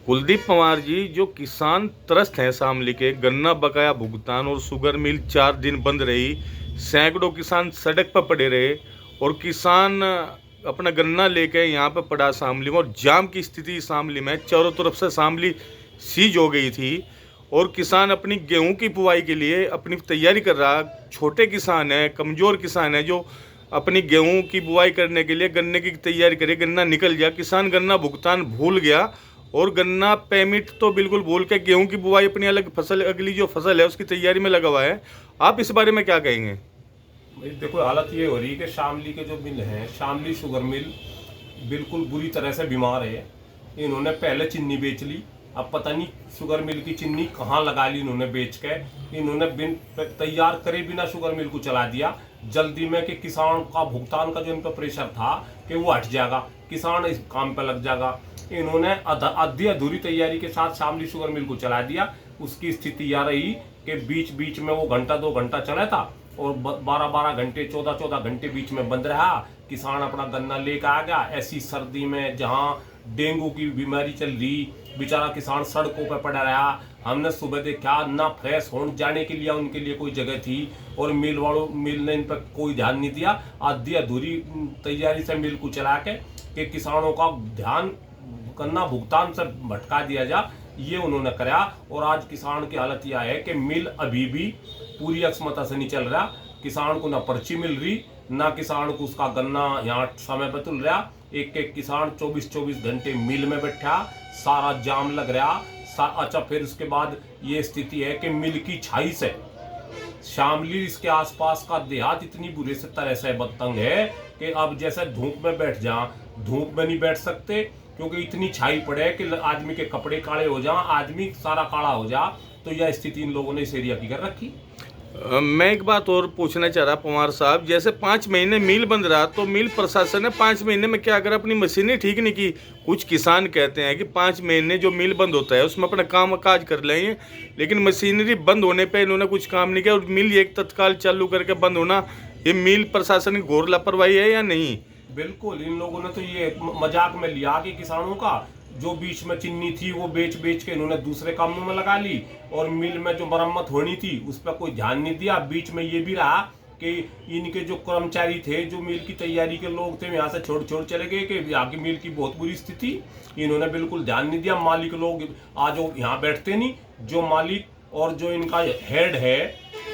कुलदीप पंवार जी, जो किसान त्रस्त हैं शामली के, गन्ना बकाया भुगतान और शुगर मिल 4 दिन बंद रही, सैकड़ों किसान सड़क पर पड़े रहे और किसान अपना गन्ना लेके यहाँ पर पड़ा शामली में, और जाम की स्थिति शामली में, चारों तरफ से शामली सीज हो गई थी और किसान अपनी गेहूं की बुवाई के लिए अपनी तैयारी कर रहा। छोटे किसान है, कमज़ोर किसान है, जो अपनी गेहूं की बुवाई करने के लिए गन्ने की तैयारी करे, गन्ना निकल गया, किसान गन्ना भुगतान भूल गया और गन्ना पेमेंट तो बिल्कुल भूल के गेहूं की बुवाई, अपनी अलग फसल, अगली जो फसल है उसकी तैयारी में लगा हुआ है। आप इस बारे में क्या कहेंगे? भाई देखो, हालत ये हो रही है कि शामली के जो मिल हैं, शामली शुगर मिल बिल्कुल बुरी तरह से बीमार है। इन्होंने पहले चीनी बेच ली, अब पता नहीं शुगर मिल की चीनी कहाँ लगा ली इन्होंने बेच के। इन्होंने बिन तैयार करे बिना शुगर मिल को चला दिया जल्दी में कि किसान का भुगतान का जो इन पर प्रेशर था कि वो हट जाएगा, किसान इस काम पर लग जाएगा। इन्होंने आधी अधूरी तैयारी के साथ शामली शुगर मिल को चला दिया। उसकी स्थिति यह रही कि बीच बीच में वो घंटा 2 घंटा चला था और 12-12 घंटे, 14-14 घंटे बीच में बंद रहा। किसान अपना गन्ना लेकर आ गया। ऐसी सर्दी में जहां डेंगू की बीमारी चल रही, बेचारा किसान सड़कों पर पड़ा रहा। हमने सुबह देखा ना फ्रेश होने जाने के लिए उनके लिए कोई जगह थी और मिल ने इन पर कोई ध्यान नहीं दिया। आधी अधूरी तैयारी से मिल को चला के कि किसानों का ध्यान गन्ना भुगतान से भटका दिया जा, ये उन्होंने कराया। और आज किसान की हालत यह है कि मिल अभी भी पूरी अक्षमता से नहीं चल रहा। किसान को ना पर्ची मिल रही, ना किसान को उसका गन्ना यहाँ समय पर तुल रहा। एक एक किसान 24-24 घंटे मिल में बैठा, सारा जाम लग रहा। अच्छा, फिर उसके बाद ये स्थिति है कि मिल की छाई से शामली इसके आसपास का देहात इतनी बुरे से तरह से बदतंग है कि अब जैसे धूप में बैठ जा, धूप में नहीं बैठ सकते क्योंकि इतनी छाई पड़े कि आदमी के कपड़े काले हो जा, आदमी सारा काला हो जा। तो यह स्थिति इन लोगों ने इस एरिया की कर रखी। मैं एक बात और पूछना चाह रहा पंवार साहब, जैसे 5 महीने मिल बंद रहा तो मिल प्रशासन ने 5 महीने में क्या अगर अपनी मशीनें ठीक नहीं की? कुछ किसान कहते हैं कि 5 महीने जो मिल बंद होता है उसमें अपना काम काज कर लेंगे, लेकिन मशीनरी बंद होने पे इन्होंने कुछ काम नहीं किया और मिल एक तत्काल चालू करके बंद होना, ये मिल प्रशासन की घोर लापरवाही है या नहीं? बिल्कुल, इन लोगों ने तो ये मजाक में लिया कि किसानों का जो बीच में चीनी थी वो बेच बेच के इन्होंने दूसरे कामों में लगा ली और मिल में जो मरम्मत होनी थी उस पर कोई ध्यान नहीं दिया। बीच में ये भी रहा कि इनके जो कर्मचारी थे, जो मिल की तैयारी के लोग थे, यहाँ से छोड़ छोड़ चले गए कि यहाँ की मिल की बहुत बुरी स्थिति। इन्होंने बिल्कुल ध्यान नहीं दिया। मालिक लोग आज यहाँ बैठते नहीं, जो मालिक और जो इनका हेड है,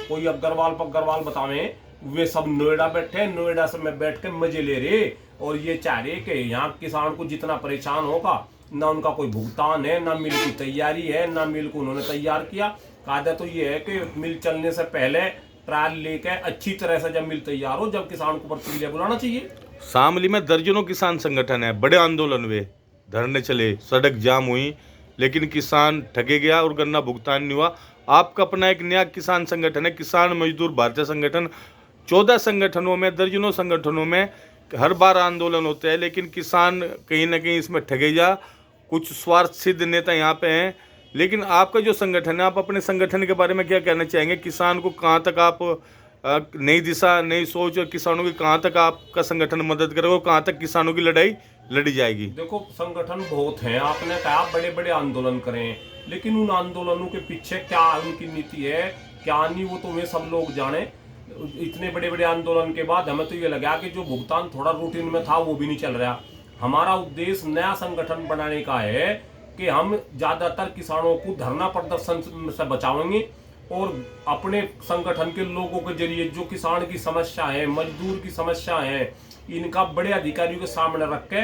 कोई अग्रवाल पग्रवाल बतावे, वे सब नोएडा बैठे, नोएडा से में बैठ के मजे ले रहे और ये चाह रहे कि यहाँ किसान को जितना परेशान होगा, ना उनका कोई भुगतान है, ना मिल की तैयारी है, ना मिल को उन्होंने तैयार किया। कायदा तो ये है कि मिल चलने से पहले ट्रायल लेके अच्छी तरह से जब मिल तैयार हो, जब किसान को पर्ची के लिए बुलाना चाहिए। शामली में दर्जनों किसान संगठन है, बड़े आंदोलन हुए, धरने चले, सड़क जाम हुई, लेकिन किसान ठगे गया और गन्ना भुगतान नहीं हुआ। आपका अपना एक नया किसान संगठन है, किसान मजदूर भारतीय संगठन। 14 संगठनों में, दर्जनों संगठनों में हर बार आंदोलन होते हैं, लेकिन किसान कहीं ना कहीं इसमें ठगे जा। कुछ स्वार्थ सिद्ध नेता यहाँ पे हैं, लेकिन आपका जो संगठन है, आप अपने संगठन के बारे में क्या कहना चाहेंगे? किसान को कहाँ तक आप नई दिशा, नई सोच और किसानों की कहाँ तक आपका संगठन मदद करेगा, कहाँ तक किसानों की लड़ाई लड़ी जाएगी? देखो, संगठन बहुत हैं। आपने कहा बड़े बड़े आंदोलन करें, लेकिन उन आंदोलनों के पीछे क्या उनकी नीति है, क्या नहीं, वो तो वे सब लोग जाने। इतने बड़े बड़े आंदोलन के बाद हमें तो ये लगा कि जो भुगतान थोड़ा रूटीन में था वो भी नहीं चल रहा। हमारा उद्देश्य नया संगठन बनाने का है कि हम ज्यादातर किसानों को धरना प्रदर्शन से बचाएंगे और अपने संगठन के लोगों के जरिए जो किसान की समस्या है, मजदूर की समस्या है, इनका बड़े अधिकारियों के सामने रख के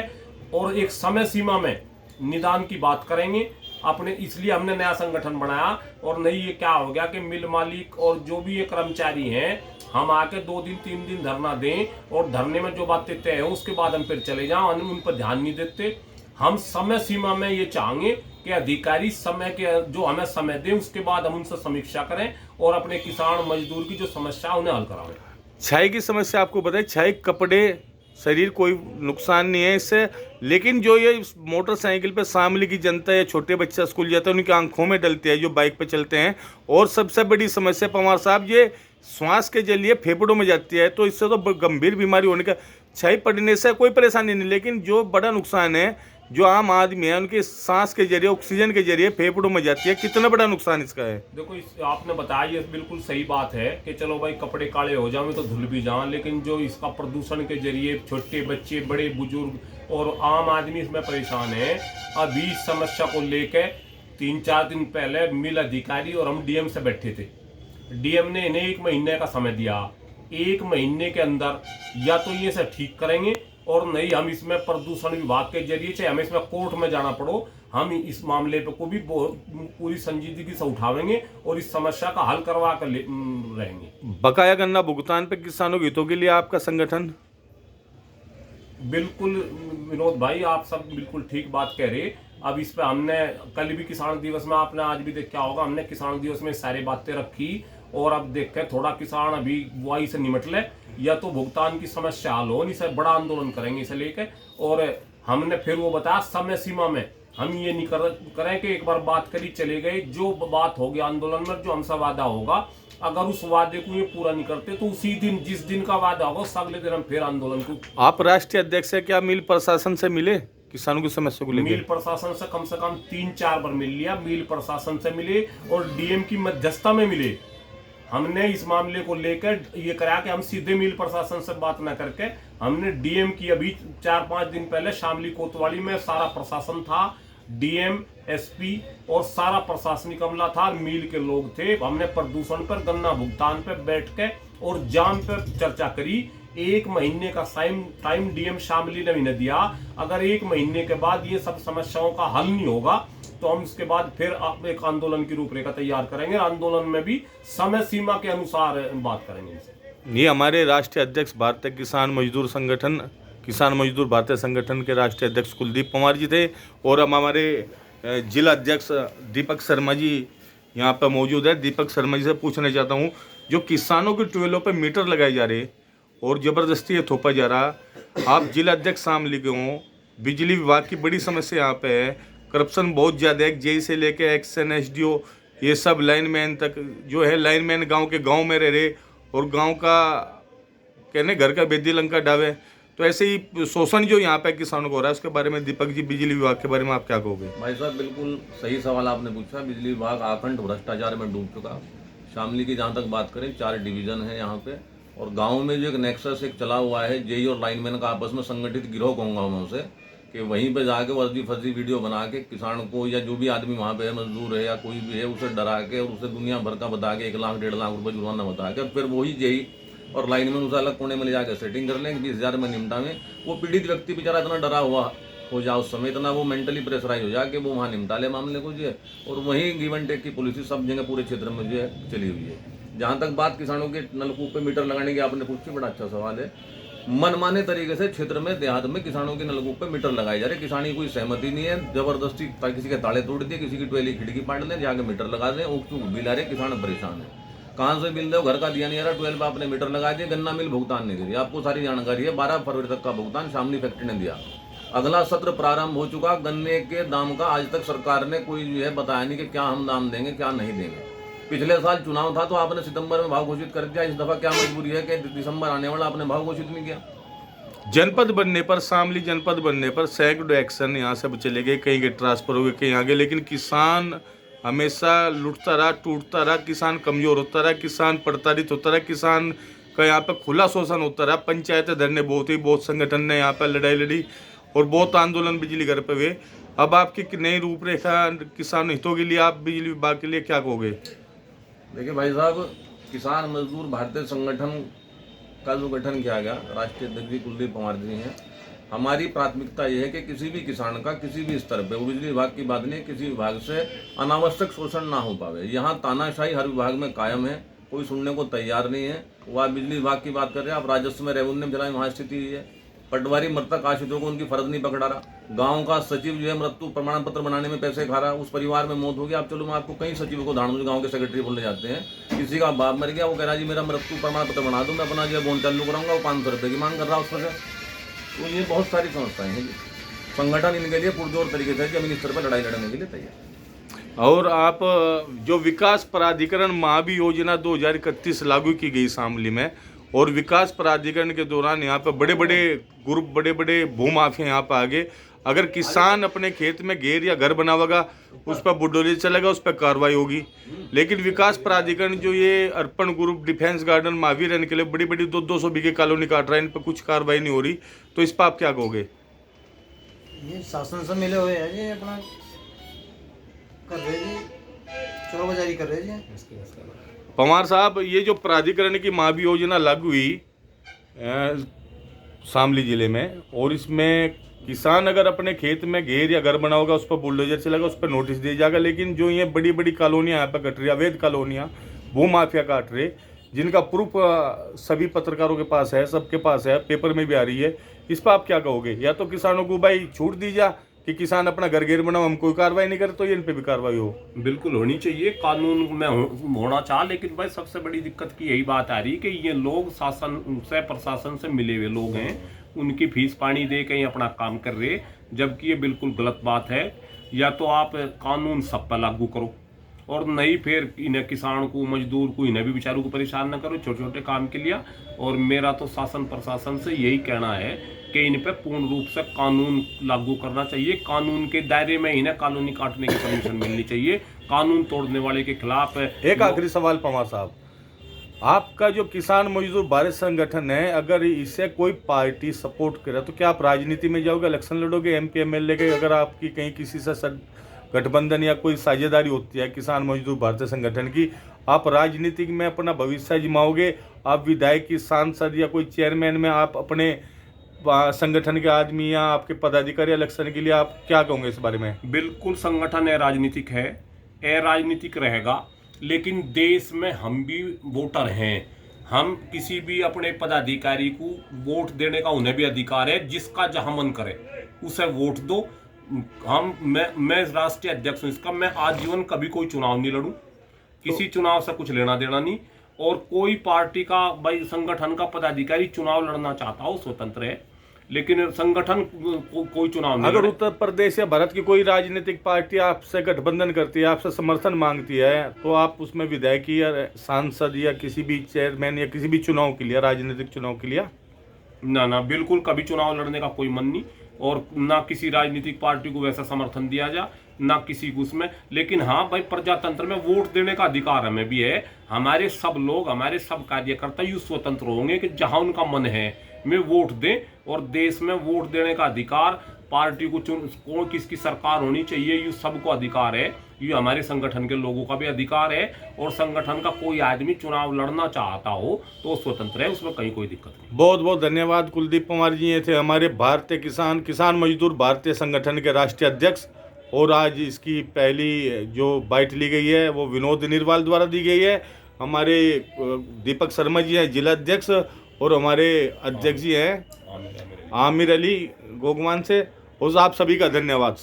और एक समय सीमा में निदान की बात करेंगे अपने। इसलिए हमने नया संगठन बनाया। और नहीं, ये क्या हो गया कि मिल मालिक और जो भी ये कर्मचारी हैं, हम आके 2 दिन 3 दिन धरना दें और धरने में जो बातें तय हो उसके बाद हम फिर चले जाएं, हम उन पर ध्यान नहीं देते। हम समय सीमा में ये चाहेंगे कि अधिकारी समय के जो हमें समय दें, उसके बाद हम उनसे समीक्षा करें और अपने किसान मजदूर की जो समस्या उन्हें हल कराएं। छाई की समस्या आपको बताए, छाई कपड़े, शरीर, कोई नुकसान नहीं है इससे, लेकिन जो ये मोटरसाइकिल पे शामली की जनता या छोटे बच्चे स्कूल जाते हैं उनकी आंखों में डलती है जो बाइक पे चलते हैं। और सबसे बड़ी समस्या पंवार साहब, ये श्वास के जरिए फेफड़ों में जाती है, तो इससे तो गंभीर बीमारी होने का। छाई पड़ने से कोई परेशानी नहीं, लेकिन जो बड़ा नुकसान है, जो आम आदमी है उनके सांस के जरिए, ऑक्सीजन के जरिए फेफड़ों में जाती है, कितना बड़ा नुकसान इसका है। देखो आपने बताया, ये बिल्कुल सही बात है कि चलो भाई कपड़े काले हो जाए तो धुल भी जाए, लेकिन जो इसका प्रदूषण के जरिए छोटे बच्चे, बड़े बुजुर्ग और आम आदमी इसमें परेशान है। अभी इस समस्या को लेकर 3-4 दिन पहले मिल अधिकारी और हम डीएम से बैठे थे। डीएम ने इन्हें 1 महीने का समय दिया। 1 महीने के अंदर या तो ये सब ठीक करेंगे और नहीं हम इसमें प्रदूषण विभाग के जरिए, चाहे हमें इसमें कोर्ट में जाना पड़ो, हम इस मामले पे को भी पूरी संजीदगी से उठावेंगे और इस समस्या का हल करवा कर रहेंगे। बकाया गन्ना भुगतान पे किसानों के हितों के लिए आपका संगठन। बिल्कुल विनोद भाई, आप सब बिल्कुल ठीक बात कह रहे। अब इस पे हमने कल भी किसान दिवस में, आपने आज भी देखा होगा, हमने किसान दिवस में सारी बातें रखी और अब देखें थोड़ा किसान अभी बुआई से निमट ले, या तो भुगतान की समस्या हल हो, नहीं सर बड़ा आंदोलन करेंगे इसे लेकर। और हमने फिर वो बताया समय सीमा में हम ये नहीं करें कि एक बार बात करी चले गए। जो बात होगी आंदोलन में, जो हमसे वादा होगा, अगर उस वादे को ये पूरा नहीं करते तो उसी दिन, जिस दिन का वादा होगा उस अगले दिन हम फिर आंदोलन को। आप राष्ट्रीय अध्यक्ष है, क्या मिल प्रशासन से मिले किसानों की समस्या को लेकर? मिल प्रशासन से कम 3-4 बार मिल लिया। मिल प्रशासन से मिले और डीएम की मध्यस्थता में मिले। हमने इस मामले को लेकर ये करा कि हम सीधे मिल प्रशासन से बात न करके हमने डीएम की, अभी 4-5 दिन पहले शामली कोतवाली में सारा प्रशासन था, डीएम, एसपी और सारा प्रशासनिक अमला था, मिल के लोग थे। हमने प्रदूषण पर, गन्ना भुगतान पर बैठ के और जाम पर चर्चा करी। 1 महीने का टाइम डीएम शामली ने भी न दिया। अगर 1 महीने के बाद ये सब समस्याओं का हल नहीं होगा तो हम इसके बाद फिर एक आंदोलन की रूपरेखा तैयार करेंगे। आंदोलन में भी समय सीमा के अनुसार बात करेंगे इनसे। ये हमारे राष्ट्रीय अध्यक्ष भारतीय किसान मजदूर संगठन, किसान मजदूर भारतीय संगठन के राष्ट्रीय अध्यक्ष कुलदीप पंवार जी थे और हम हमारे जिला अध्यक्ष दीपक शर्मा जी यहाँ पर मौजूद है। दीपक शर्मा जी से पूछना चाहता हूँ, जो किसानों के ट्यूबवेलों पर मीटर लगाए जा रहे और ज़बरदस्ती ये थोपा जा रहा, आप जिला अध्यक्ष शामली के हों, बिजली विभाग की बड़ी समस्या यहाँ पे है, करप्शन बहुत ज़्यादा है, जेई से लेके एक्शन, एसडीओ, ये सब लाइनमैन तक जो है, लाइनमैन गांव के गांव में रह रहे और गांव का कहने घर का बेदी लंका डावे। तो ऐसे ही शोषण जो यहाँ पे किसानों को हो रहा है, उसके बारे में दीपक जी, बिजली विभाग के बारे में आप क्या कहोगे? भाई साहब बिल्कुल सही सवाल आपने पूछा। बिजली विभाग आखंड भ्रष्टाचार में डूब चुका। शामली की जहाँ तक बात करें, 4 डिवीजन है यहाँ पे और गाँव में जो एक नेक्सस एक चला हुआ है, जेई और लाइनमैन का आपस में संगठित गिरोह कहूँगा मैं उसे, कि वहीं पे जाके वर्दी फर्जी वीडियो बना के किसान को, या जो भी आदमी वहाँ पे है, मजदूर है या कोई भी है, उसे डरा के और उसे दुनिया भर का बता के 1 लाख 1.5 लाख रुपए जुर्माना बता के फिर वही जेई और लाइनमैन उसे अलग कोने में ले जाकर सेटिंग कर लें 20,000 में निपटा में। वो पीड़ित व्यक्ति बेचारा इतना डरा हुआ हो जाए उस समय, इतना वो मेंटली प्रेशराइज हो जाए कि वो वहाँ निपटा ले मामले को जो है, और वहीं गिव एंड टेक की पॉलिसी सब जगह पूरे क्षेत्र में जो है चली हुई है। जहाँ तक बात किसानों के नलकूप पे मीटर लगाने की आपने पूछी, बड़ा अच्छा सवाल है। मनमाने तरीके से क्षेत्र में, देहात में किसानों के नलकूप पे मीटर लगाए जा रहे। किसानी की कोई सहमति नहीं है, जबरदस्ती किसी के ताले तोड़ दिए, किसी की ट्वेली खिड़की पाट लें, जाके मीटर लगा दें, उक बिल आ रहे, किसान परेशान है। कहाँ से बिल दो, घर का दिया नहीं आ रहा, 12 पे आपने मीटर लगा दिया, गन्ना मिल भुगतान नहीं दे रही। आपको सारी जानकारी है। 12 फरवरी तक का भुगतान शामली फैक्ट्री ने दिया। अगला सत्र प्रारंभ हो चुका, गन्ने के दाम का आज तक सरकार ने कोई जो है बताया नहीं कि क्या हम दाम देंगे, क्या नहीं देंगे। पिछले साल चुनाव था तो आपने सितंबर में भाव घोषित कर दिया। इस दफा क्या मजबूरी है कि दिसंबर आने वाला आपने भाव घोषित नहीं किया। जनपद बनने पर, शामली जनपद बनने पर सैकड़ों एक्शन यहाँ से चले गए, कहीं के ट्रांसफर हो गए, कहीं आगे, लेकिन किसान हमेशा लुटता रहा, टूटता रहा, किसान कमजोर होता रहा, किसान प्रताड़ित होता रहा, किसान का यहाँ पे खुला शोषण होता रहा। पंचायतें धरने बहुत ही, बहुत संगठन ने यहाँ पर लड़ाई लड़ी और बहुत आंदोलन बिजली घर पे हुए। अब आपकी नई रूपरेखा किसान हितों के लिए, आप बिजली विभाग के लिए क्या कहोगे? देखिए भाई साहब, किसान मजदूर भारतीय संगठन का जो गठन किया गया, राष्ट्रीय अध्यक्ष कुलदीप पंवार जी हैं, हमारी प्राथमिकता यह है कि किसी भी किसान का किसी भी स्तर पे, वो बिजली विभाग की बात नहीं, किसी विभाग से अनावश्यक शोषण ना हो पावे। यहाँ तानाशाही हर विभाग में कायम है, कोई सुनने को तैयार नहीं है। वो आप बिजली विभाग की बात कर रहे हैं, आप राजस्व में रेवेन्यू में चलाएं, वहाँ स्थिति है। पटवारी मृतक आश्रितों को उनकी फर्ज नहीं पकड़ा रहा। गांव का सचिव जो है मृत्यु प्रमाण पत्र बनाने में पैसे खा रहा, उस परिवार में मौत हो गई। आप चलो, मैं आपको कई सचिवों को उदाहरण दूं, गांव के सेक्रेटरी बोलने जाते हैं, किसी का बाप मर गया, वो कह रहा जी मेरा मृत्यु प्रमाण पत्र बना दूं, मैं अपना जो है बोन चालू कराऊंगा, वो 500 रुपये की मांग कर रहा है उस पर। तो ये बहुत सारी समस्याएं हैं। संगठन इनके लिए पुरजोर तरीके से जमीनी स्तर पर लड़ाई लड़ने के लिए तैयार। और आप जो विकास प्राधिकरण महावी योजना 2031 लागू की गई शामली में, और विकास प्राधिकरण के दौरान यहाँ पे बड़े बड़े ग्रुप, बड़े बड़े भूमाफिया यहाँ पे आ गए। अगर किसान अपने खेत में घेर या घर बनावेगा उस पर बुलडोजर चलेगा, उस पर कार्रवाई होगी। लेकिन विकास प्राधिकरण जो ये अर्पण ग्रुप, डिफेंस गार्डन, महावीर के लिए बड़ी बड़ी 200 बीघे कॉलोनी काट रहा है, इन पर कुछ कार्रवाई नहीं हो रही, तो इस पर आप क्या कहोगे? ये शासन से मिले हुए हैं जी, अपना कर रहे जी, चोरबाजारी कर रहे जी। पवार साहब, ये जो प्राधिकरण की महावी योजना लागू हुई शामली जिले में, और इसमें किसान अगर अपने खेत में घेर या घर बनाओगा उस पर बुलडोजर चलेगा, उस पर नोटिस दिया जाएगा। लेकिन जो ये बड़ी बड़ी कॉलोनियाँ यहाँ पर कट रही, अवैध कॉलोनियाँ, भू माफिया काट रहे, जिनका प्रूफ सभी पत्रकारों के पास है, सबके पास है, पेपर में भी आ रही है, इस पर आप क्या कहोगे? या तो किसानों को भाई छूट दी जा कि किसान अपना घर घेर बनाओ, हम कोई कार्रवाई नहीं करे, तो ये इन पे भी कार्रवाई हो। बिल्कुल होनी चाहिए, कानून में होना चाह। लेकिन भाई सबसे बड़ी दिक्कत की यही बात आ रही है कि ये लोग शासन से, प्रशासन से मिले हुए लोग हैं, उनकी फीस पानी दे कहीं अपना काम कर रहे, जबकि ये बिल्कुल गलत बात है। या तो आप कानून सब पर लागू करो, और नहीं फिर इन्हें किसान को, मजदूर को, इन्हें भी बेचारों को परेशान न करो छोटे छोटे काम के लिए। और मेरा तो शासन प्रशासन से यही कहना है कि इन पे पूर्ण रूप से कानून लागू करना चाहिए। कानून के दायरे में इन्हें कॉलोनी काटने की परमिशन मिलनी चाहिए। कानून तोड़ने वाले के खिलाफ एक आखिरी सवाल पवार साहब, आपका जो किसान मजदूर भारत संगठन है, अगर इसे कोई पार्टी सपोर्ट करे तो क्या आप राजनीति में जाओगे, इलेक्शन लड़ोगे एमपी एमएलए के? अगर आपकी कहीं किसी से गठबंधन या कोई साझेदारी होती है किसान मजदूर भारतीय संगठन की, आप राजनीति में अपना भविष्य जमाओगे? आप विधायक की, सांसद या कोई चेयरमैन में आप अपने संगठन के आदमी या आपके पदाधिकारी इलेक्शन के लिए आप क्या कहोगे इस बारे में? बिल्कुल संगठन अराजनीतिक है, अराजनीतिक रहेगा, लेकिन देश में हम भी वोटर हैं। हम किसी भी अपने पदाधिकारी को वोट देने का उन्हें भी अधिकार है, जिसका जहां मन करे उसे वोट दो। मैं राष्ट्रीय अध्यक्ष हूं इसका, मैं आजीवन कभी कोई चुनाव नहीं लड़ूं, किसी चुनाव से कुछ लेना देना नहीं। और कोई पार्टी का, भाई संगठन का पदाधिकारी चुनाव लड़ना चाहता हो स्वतंत्र है, लेकिन संगठन कोई चुनाव नहीं। अगर उत्तर प्रदेश या भारत की कोई राजनीतिक पार्टी आपसे गठबंधन करती है, आपसे समर्थन मांगती है, तो आप उसमें विधायकी या सांसद या किसी भी चेयरमैन या किसी भी चुनाव के लिए, राजनीतिक चुनाव के लिए? ना, बिल्कुल कभी चुनाव लड़ने का कोई मन नहीं, और ना किसी राजनीतिक पार्टी को वैसा समर्थन दिया जा, ना किसी को उसमें। लेकिन हाँ भाई, प्रजातंत्र में वोट देने का अधिकार हमें भी है। हमारे सब लोग, हमारे सब कार्यकर्ता यूँ स्वतंत्र होंगे कि जहां उनका मन है में वोट दें। और देश में वोट देने का अधिकार, पार्टी को कौन किसकी सरकार होनी चाहिए, ये सबको अधिकार है। ये हमारे संगठन के लोगों का भी अधिकार है। और संगठन का कोई आदमी चुनाव लड़ना चाहता हो तो स्वतंत्र है, उसमें कहीं कोई दिक्कत नहीं। बहुत बहुत धन्यवाद कुलदीप पंवार जी। ये थे हमारे भारतीय किसान मजदूर भारतीय संगठन के राष्ट्रीय अध्यक्ष। और आज इसकी पहली जो बाइट ली गई है वो विनोद निर्वाल द्वारा दी गई है। हमारे दीपक शर्मा जी हैं जिला अध्यक्ष, और हमारे अध्यक्ष जी हैं आमिर अली गोगवान से। और आप सभी का धन्यवाद।